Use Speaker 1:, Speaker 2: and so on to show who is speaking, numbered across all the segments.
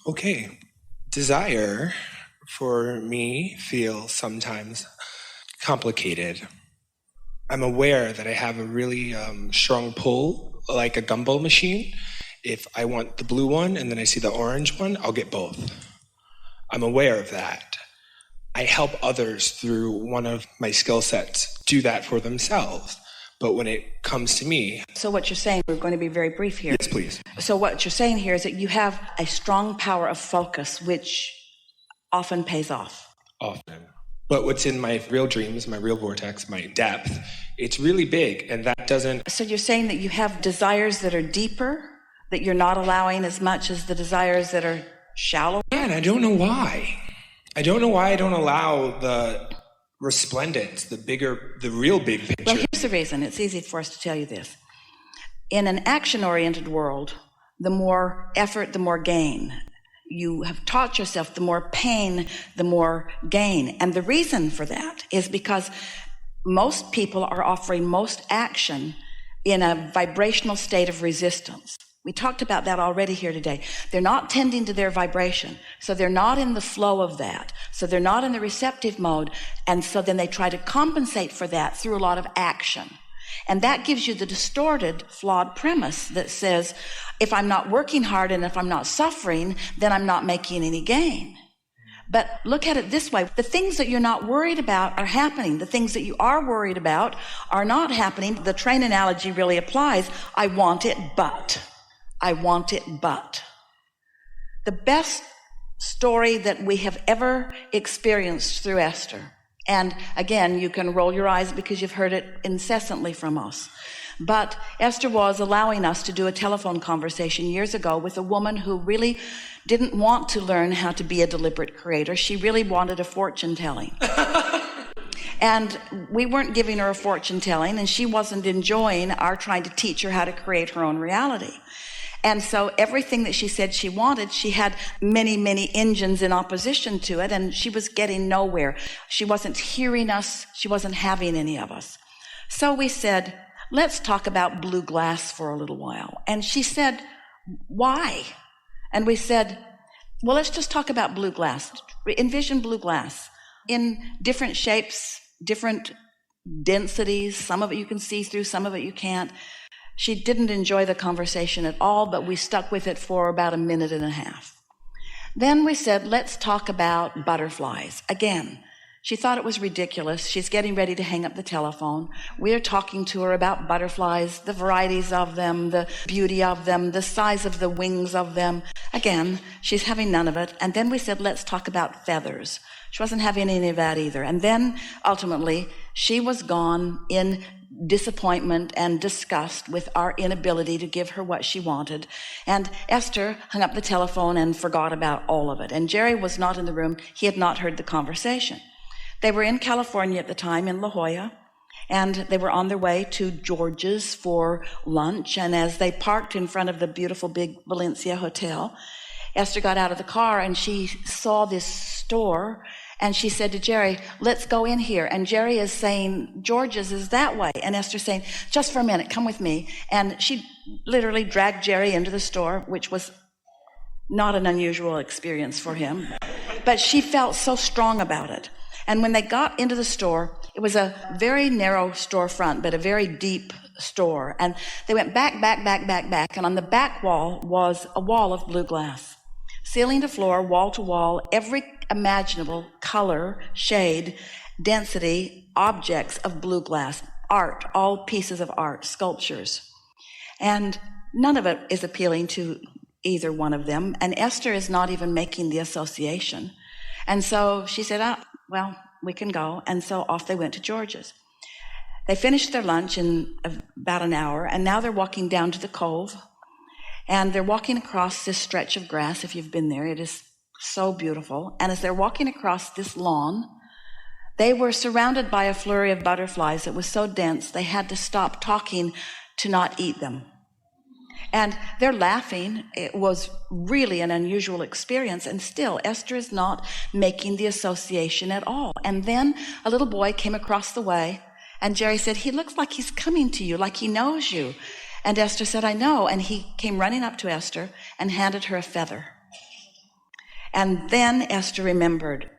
Speaker 1: Okay. Desire for me feels sometimes complicated. I'm aware that I have a really strong pull, like a gumball machine. If I want the blue one and then I see the orange one, I'll get both. I'm aware of that. I help others through one of my skill sets do that for themselves. But when it comes to me...
Speaker 2: So what you're saying, we're going to be very brief here.
Speaker 1: Yes, please.
Speaker 2: So what you're saying here is that you have a strong power of focus, which often pays off.
Speaker 1: Often. But what's in my real dreams, my real vortex, my depth, it's really big, and that doesn't...
Speaker 2: So you're saying that you have desires that are deeper, that you're not allowing as much as the desires that are shallow?
Speaker 1: Yeah, and I don't know why. I don't know why I don't allow the resplendent, the real big picture.
Speaker 2: Well, here's the reason. It's easy for us to tell you this. In an action-oriented world, the more effort, the more gain. You have taught yourself the more pain, the more gain. And the reason for that is because most people are offering most action in a vibrational state of resistance. We talked about that already here today. They're not tending to their vibration, so they're not in the flow of that. So they're not in the receptive mode, and so then they try to compensate for that through a lot of action. And that gives you the distorted, flawed premise that says, if I'm not working hard and if I'm not suffering, then I'm not making any gain. But look at it this way. The things that you're not worried about are happening. The things that you are worried about are not happening. The train analogy really applies. I want it, but. I want it, but. The best story that we have ever experienced through Esther, and again, you can roll your eyes because you've heard it incessantly from us, but Esther was allowing us to do a telephone conversation years ago with a woman who really didn't want to learn how to be a deliberate creator. She really wanted a fortune telling. And we weren't giving her a fortune telling, and she wasn't enjoying our trying to teach her how to create her own reality. And so everything that she said she wanted, she had many, many engines in opposition to it, and she was getting nowhere. She wasn't hearing us. She wasn't having any of us. So we said, let's talk about blue glass for a little while. And she said, why? And we said, well, let's just talk about blue glass. Envision blue glass in different shapes, different densities. Some of it you can see through, some of it you can't. She didn't enjoy the conversation at all, but we stuck with it for about a minute and a half. Then we said, let's talk about butterflies. Again, she thought it was ridiculous. She's getting ready to hang up the telephone. We're talking to her about butterflies, the varieties of them, the beauty of them, the size of the wings of them. Again, she's having none of it. And then we said, let's talk about feathers. She wasn't having any of that either. And then ultimately, she was gone in disappointment and disgust with our inability to give her what she wanted. And Esther hung up the telephone and forgot about all of it. And Jerry was not in the room. He had not heard the conversation. They were in California at the time, in La Jolla, and they were on their way to George's for lunch. And as they parked in front of the beautiful big Valencia hotel, Esther got out of the car and she saw this store. And she said to Jerry, let's go in here. And Jerry is saying, George's is that way. And Esther's saying, just for a minute, come with me. And she literally dragged Jerry into the store, which was not an unusual experience for him. But she felt so strong about it. And when they got into the store, it was a very narrow storefront, but a very deep store. And they went back. And on the back wall was a wall of blue glass. Ceiling to floor, wall to wall, every imaginable color, shade, density, objects of blue glass, art, all pieces of art, sculptures. And none of it is appealing to either one of them. And Esther is not even making the association. And so she said, well, we can go. And so off they went to George's. They finished their lunch in about an hour, and now they're walking down to the cove. And they're walking across this stretch of grass. If you've been there, it is so beautiful. And as they're walking across this lawn, they were surrounded by a flurry of butterflies that was so dense they had to stop talking to not eat them. And they're laughing. It was really an unusual experience. And still, Esther is not making the association at all. And then a little boy came across the way, and Jerry said, he looks like he's coming to you, like he knows you. And Esther said, I know. And he came running up to Esther and handed her a feather. And then Esther remembered,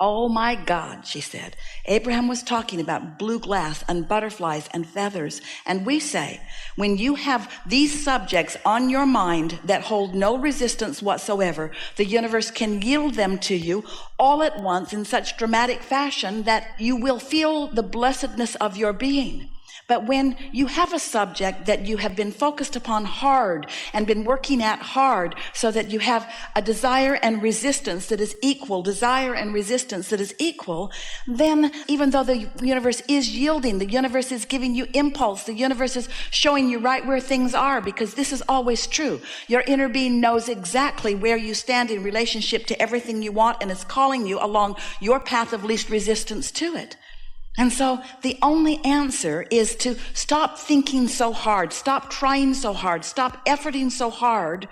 Speaker 2: oh my God, she said, Abraham was talking about blue glass and butterflies and feathers. And we say, when you have these subjects on your mind that hold no resistance whatsoever, the universe can yield them to you all at once in such dramatic fashion that you will feel the blessedness of your being. But when you have a subject that you have been focused upon hard and been working at hard so that you have a desire and resistance that is equal, then even though the universe is yielding, the universe is giving you impulse, the universe is showing you right where things are, because this is always true. Your inner being knows exactly where you stand in relationship to everything you want and is calling you along your path of least resistance to it. And so the only answer is to stop thinking so hard, stop trying so hard, stop efforting so hard,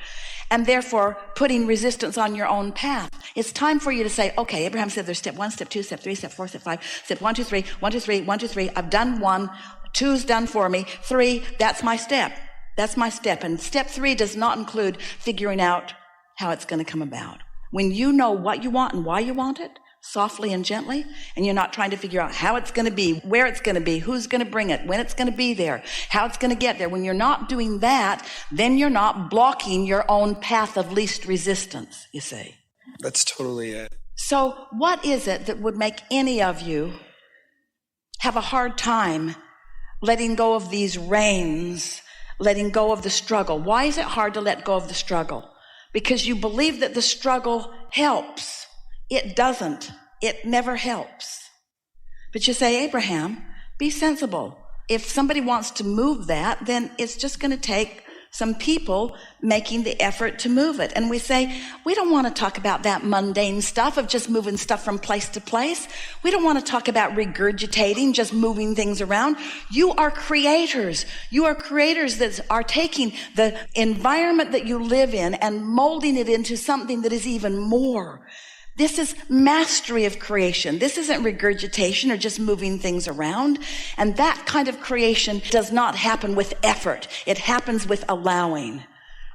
Speaker 2: and therefore putting resistance on your own path. It's time for you to say, okay, Abraham said there's step 1, step 2, step 3, step 4, step 5, step 1, 2, 3, 1, 2, 3, 1, 2, 3. I've done 1, 2's done for me, 3, that's my step. That's my step. And step 3 does not include figuring out how it's going to come about. When you know what you want and why you want it, softly and gently, and you're not trying to figure out how it's going to be, where it's going to be, who's going to bring it, when it's going to be there, how it's going to get there. When you're not doing that, then you're not blocking your own path of least resistance, you see.
Speaker 1: That's totally it.
Speaker 2: So what is it that would make any of you have a hard time letting go of these reins, letting go of the struggle? Why is it hard to let go of the struggle? Because you believe that the struggle helps. It doesn't. It never helps. But you say, Abraham, be sensible. If somebody wants to move that, then it's just going to take some people making the effort to move it. And we say, we don't want to talk about that mundane stuff of just moving stuff from place to place. We don't want to talk about regurgitating, just moving things around. You are creators. You are creators that are taking the environment that you live in and molding it into something that is even more. This is mastery of creation. This isn't regurgitation or just moving things around. And that kind of creation does not happen with effort. It happens with allowing.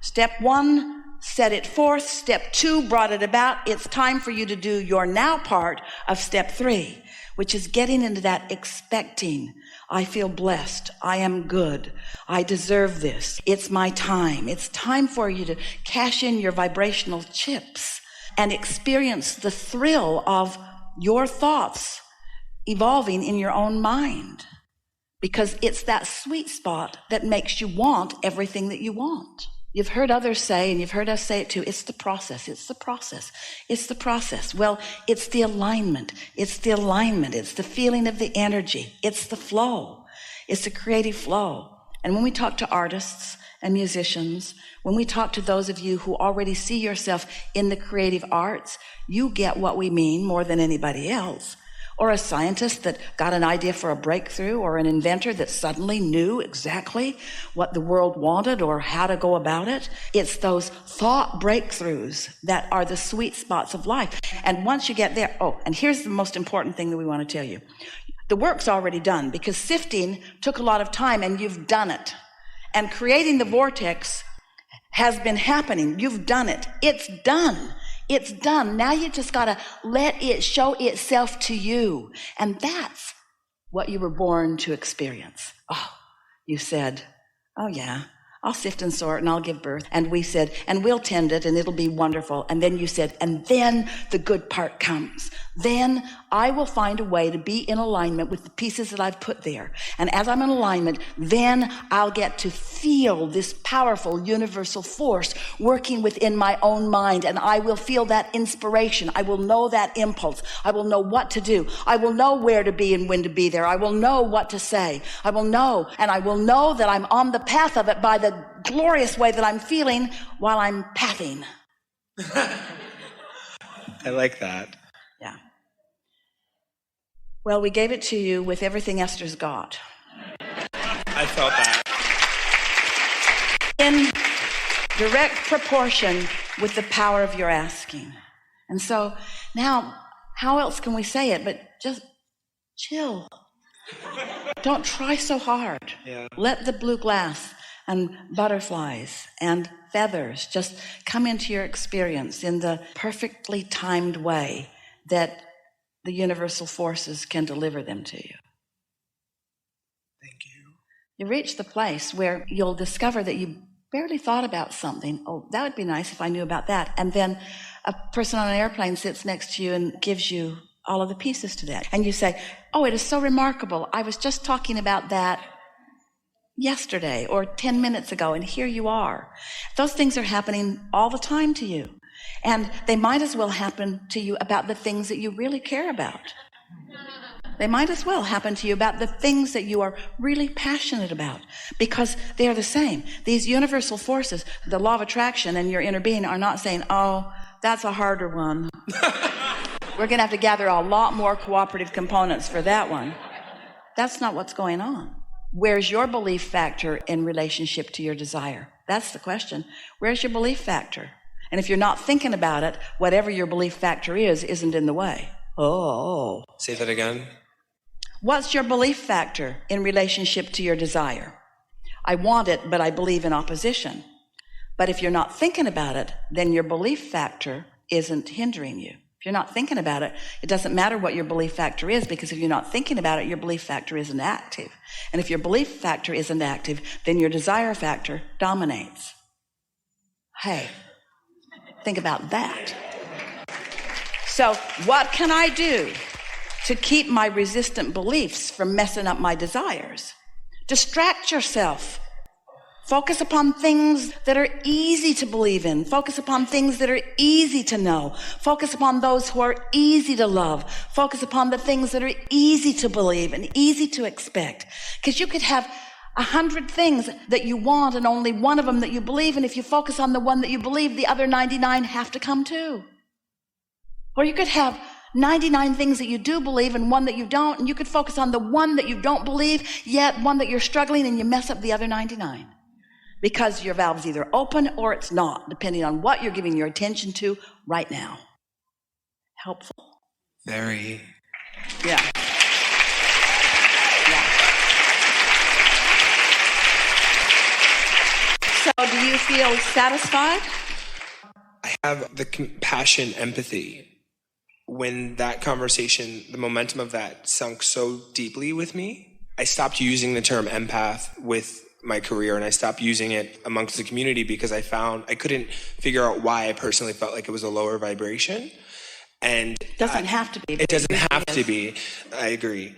Speaker 2: Step 1, set it forth. Step 2, brought it about. It's time for you to do your now part of step 3, which is getting into that expecting. I feel blessed. I am good. I deserve this. It's my time. It's time for you to cash in your vibrational chips and experience the thrill of your thoughts evolving in your own mind. Because it's that sweet spot that makes you want everything that you want. You've heard others say, and you've heard us say it too, it's the process, it's the process, it's the process. Well, it's the alignment, it's the alignment, it's the feeling of the energy, it's the flow, it's the creative flow. And when we talk to artists and musicians, when we talk to those of you who already see yourself in the creative arts, you get what we mean more than anybody else. Or a scientist that got an idea for a breakthrough, or an inventor that suddenly knew exactly what the world wanted or how to go about it. It's those thought breakthroughs that are the sweet spots of life. And once you get there, and here's the most important thing that we want to tell you. The work's already done, because sifting took a lot of time and you've done it. And creating the vortex has been happening. You've done it. It's done. It's done. Now you just got to let it show itself to you. And that's what you were born to experience. You said, oh yeah, I'll sift and sort and I'll give birth. And we said, and we'll tend it and it'll be wonderful. And then you said, and then the good part comes. Then I will find a way to be in alignment with the pieces that I've put there. And as I'm in alignment, then I'll get to feel this powerful universal force working within my own mind. And I will feel that inspiration. I will know that impulse. I will know what to do. I will know where to be and when to be there. I will know what to say. I will know, and I will know that I'm on the path of it by the glorious way that I'm feeling while I'm pathing.
Speaker 1: I like that.
Speaker 2: Yeah. Well, we gave it to you with everything Esther's got.
Speaker 1: I felt that.
Speaker 2: In direct proportion with the power of your asking. And so now, how else can we say it but just chill. Don't try so hard.
Speaker 1: Yeah.
Speaker 2: Let the blue glass and butterflies and feathers just come into your experience in the perfectly timed way that the universal forces can deliver them to you.
Speaker 1: Thank you.
Speaker 2: You reach the place where you'll discover that you barely thought about something. Oh, that would be nice if I knew about that. And then a person on an airplane sits next to you and gives you all of the pieces to that. And you say, oh, it is so remarkable. I was just talking about that yesterday or 10 minutes ago, and here you are. Those things are happening all the time to you. And they might as well happen to you about the things that you really care about. They might as well happen to you about the things that you are really passionate about, because they are the same. These universal forces, the law of attraction and your inner being, are not saying, oh, that's a harder one. We're going to have to gather a lot more cooperative components for that one. That's not what's going on. Where's your belief factor in relationship to your desire? That's the question. Where's your belief factor? And if you're not thinking about it, whatever your belief factor isn't in the way. Oh.
Speaker 1: Say that again.
Speaker 2: What's your belief factor in relationship to your desire? I want it, but I believe in opposition. But if you're not thinking about it, then your belief factor isn't hindering you. If you're not thinking about it, it doesn't matter what your belief factor is, because if you're not thinking about it, your belief factor isn't active. And if your belief factor isn't active, then your desire factor dominates. Hey, think about that. So what can I do to keep my resistant beliefs from messing up my desires? Distract yourself. Focus upon things that are easy to believe in. Focus upon things that are easy to know. Focus upon those who are easy to love. Focus upon the things that are easy to believe and easy to expect. Because you could have 100 things that you want and only one of them that you believe, and if you focus on the one that you believe, the other 99 have to come too. Or you could have 99 things that you do believe and one that you don't, and you could focus on the one that you don't believe, yet one that you're struggling, and you mess up the other 99. Because your valve's either open or it's not, depending on what you're giving your attention to right now. Helpful?
Speaker 1: Very.
Speaker 2: Yeah. So do you feel satisfied?
Speaker 1: I have the compassion, empathy. When that conversation, the momentum of that sunk so deeply with me, I stopped using the term empath with my career, and I stopped using it amongst the community because I found I couldn't figure out why I personally felt like it was a lower vibration. And
Speaker 2: it doesn't have to be.
Speaker 1: It doesn't have to be. I agree.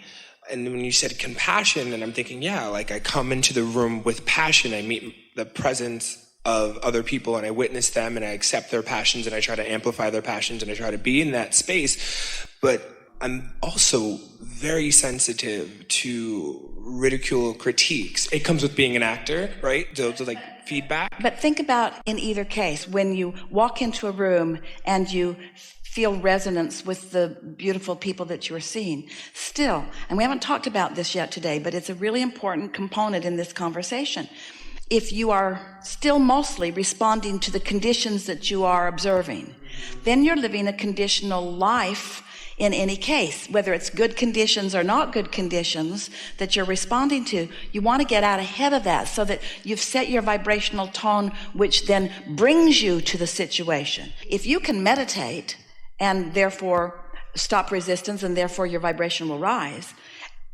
Speaker 1: And when you said compassion, and I'm thinking, yeah, like I come into the room with passion. I meet the presence of other people and I witness them and I accept their passions and I try to amplify their passions and I try to be in that space. But I'm also very sensitive to ridicule, critiques. It comes with being an actor, right? So like feedback.
Speaker 2: But think about in either case, when you walk into a room and you feel resonance with the beautiful people that you're seeing. Still, and we haven't talked about this yet today, but it's a really important component in this conversation. If you are still mostly responding to the conditions that you are observing, then you're living a conditional life in any case, whether it's good conditions or not good conditions that you're responding to. You want to get out ahead of that so that you've set your vibrational tone, which then brings you to the situation. If you can meditate and therefore stop resistance and therefore your vibration will rise,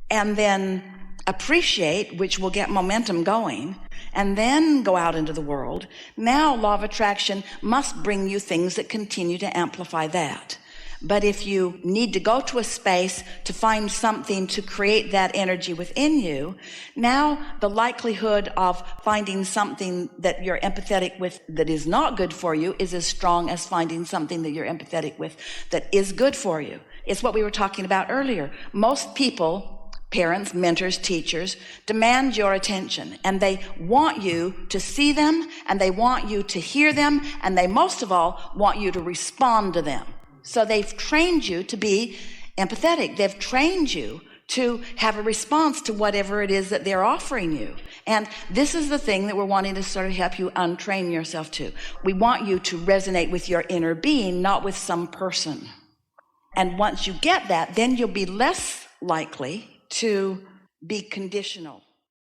Speaker 2: and then appreciate, which will get momentum going, and then go out into the world, now law of attraction must bring you things that continue to amplify that. But if you need to go to a space to find something to create that energy within you, now the likelihood of finding something that you're empathetic with that is not good for you is as strong as finding something that you're empathetic with that is good for you. It's what we were talking about earlier. Most people, parents, mentors, teachers, demand your attention, and they want you to see them, and they want you to hear them, and they most of all want you to respond to them. So they've trained you to be empathetic. They've trained you to have a response to whatever it is that they're offering you. And this is the thing that we're wanting to sort of help you untrain yourself to. We want you to resonate with your inner being, not with some person. And once you get that, then you'll be less likely to be conditional.